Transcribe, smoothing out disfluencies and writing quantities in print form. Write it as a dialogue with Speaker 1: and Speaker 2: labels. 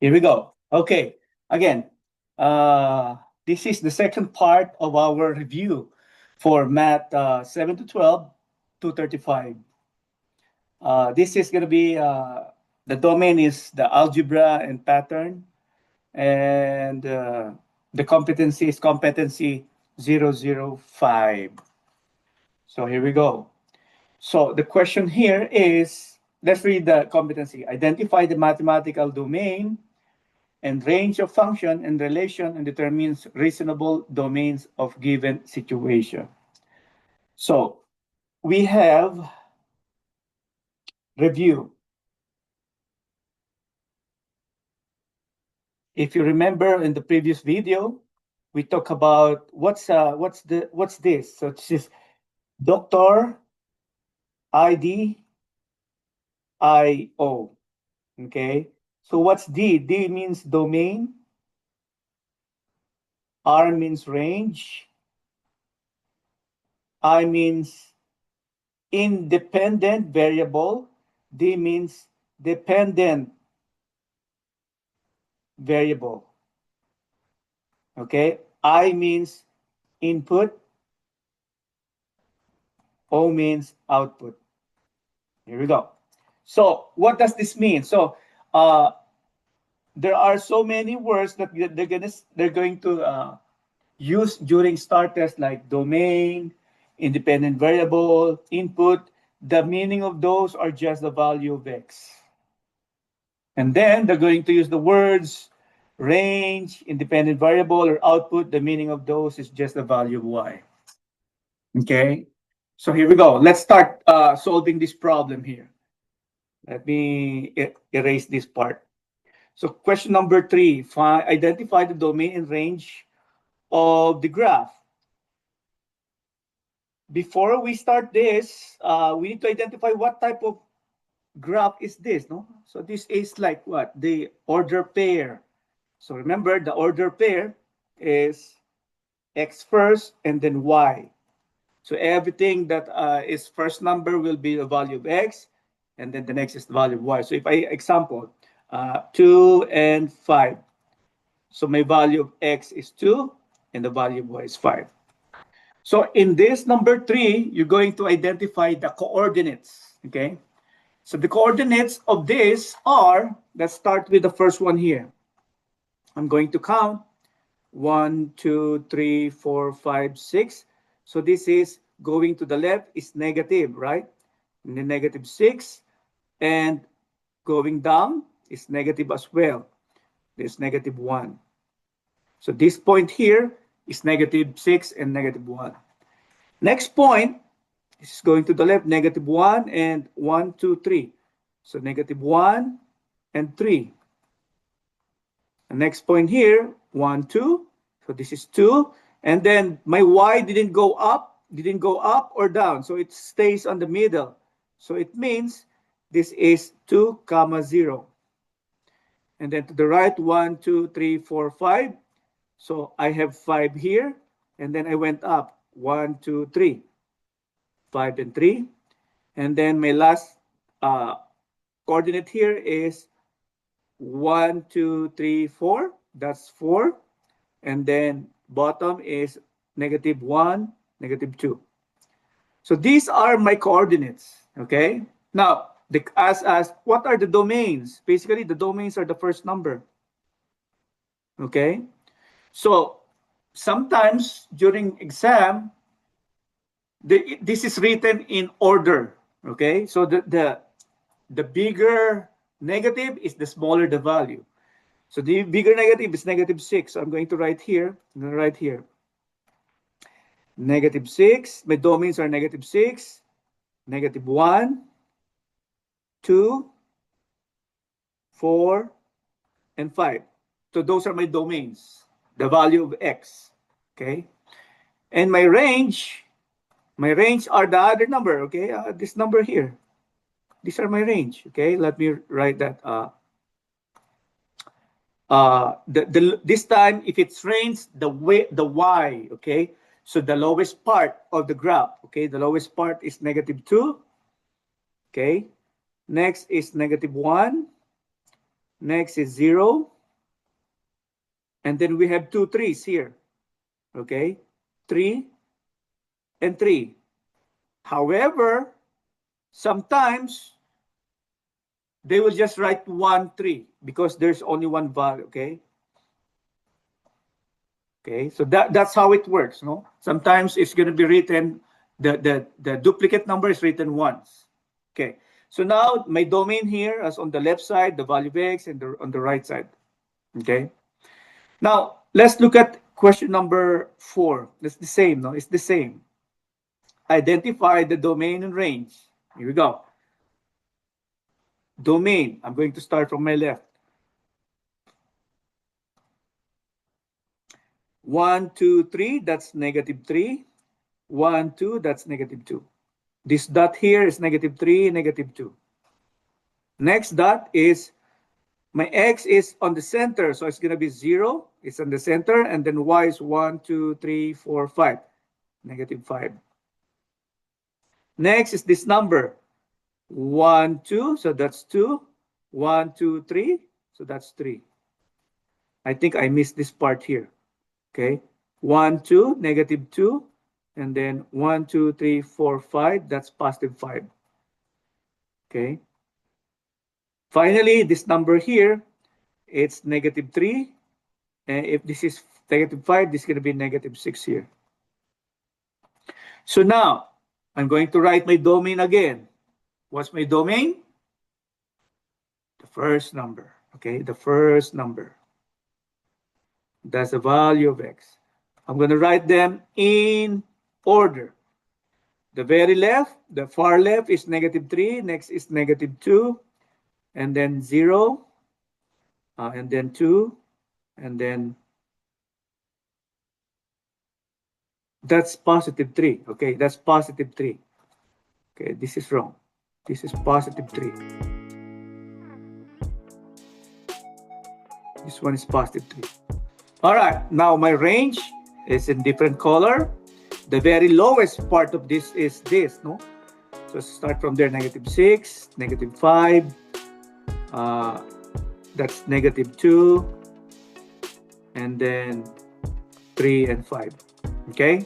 Speaker 1: Here we go. Okay, again, this is the second part of our review for Math 7 to 12, 235. This is going to be the domain is the algebra and pattern, and the competency is competency 005. So here we go. So the question here is, let's read the competency. Identify the mathematical domain and range of function and relation and determines reasonable domains of given situation. So we have review. If you remember in the previous video, we talked about what's this? So this is Dr. ID IO. Okay. So what's D? D means domain. R means range. I means independent variable. D means dependent variable. Okay. I means input. O means output. Here we go. So what does this mean? So there are so many words that they're going to use during start test, like domain, independent variable, input. The meaning of those are just the value of x. And then they're going to use the words range, independent variable, or output. The meaning of those is just the value of y. Okay. So here we go. Let's start solving this problem here. Let me erase this part. So question number 3, identify the domain and range of the graph. Before we start this, we need to identify what type of graph is this, no? So this is like what? The order pair. So remember, the order pair is x first and then y. So everything that is first number will be the value of x, and then the next is the value of y. So if I example 2 and 5, so my value of x is 2 and the value of y is 5. So in this number 3, you're going to identify the coordinates. Okay, so the coordinates of this are, let's start with the first one here. I'm going to count 1, 2, 3, 4, 5, 6. So this is going to the left is negative, right? And then negative 6. And going down is negative as well. There's negative 1. So this point here is negative 6 and negative 1. Next point is going to the left, negative 1 and 1, 2, 3. So negative 1 and 3. The next point here, 1, 2. So this is 2. And then my y didn't go up or down. So it stays on the middle. So it means this is 2, 0. And then to the right, 1, 2, 3, 4, 5. So I have 5 here. And then I went up, 1, 2, 3. 5 and 3. And then my last coordinate here is 1, 2, 3, 4. That's 4. And then bottom is negative 1, negative 2. So these are my coordinates. Okay. Now, as what are the domains? Basically, the domains are the first number. Okay. So sometimes during exam, this is written in order. Okay. So the bigger negative is the smaller the value. So the bigger negative is negative 6. So I'm going to write here. I'm going to write here. Negative 6. My domains are negative 6, negative 1, 2, 4, and 5. So those are my domains, the value of x. Okay. And my range are the other number. Okay. This number here. These are my range. Okay. Let me write that. This time, if it's range, the y. Okay. So the lowest part of the graph. Okay. The lowest part is negative 2. Okay. Next is negative 1. Next is 0. And then we have 2 3s here. Okay? 3 and 3. However, sometimes they will just write 1 3 because there's only one value. Okay? Okay, so that's how it works. No, sometimes it's going to be written, the duplicate number is written once. Okay, so now my domain here is on the left side, the value of x, and on the right side. Okay, now let's look at question number 4. It's the same. No, it's the same. Identify the domain and range. Here we go. Domain. I'm going to start from my left. 1 2 3, that's -3. 1 2, that's -2. This dot here is -3, -2. Next dot is my x is on the center, so it's going to be 0. It's on the center, and then y is 1 2 3 4 5, -5. Next is this number 1 2, so that's 2. 1 2 3, so that's 3. I think I missed this part here. Okay, 1 2, -2, and then 1 2 3 4 5, that's +5. Okay, finally this number here, it's -3, and if this is -5, this is going to be -6 here. So now I'm going to write my domain again. What's my domain? The first number. Okay, the first number. That's the value of x. I'm going to write them in order. The very left, the far left is -3, next is -2, and then 0, and then 2, and then that's +3. Okay, that's +3. Okay, this is wrong. This is +3. This one is +3. All right, now my range is in different color. The very lowest part of this is this, no? So start from there, -6, -5, that's -2, and then 3 and 5. Okay?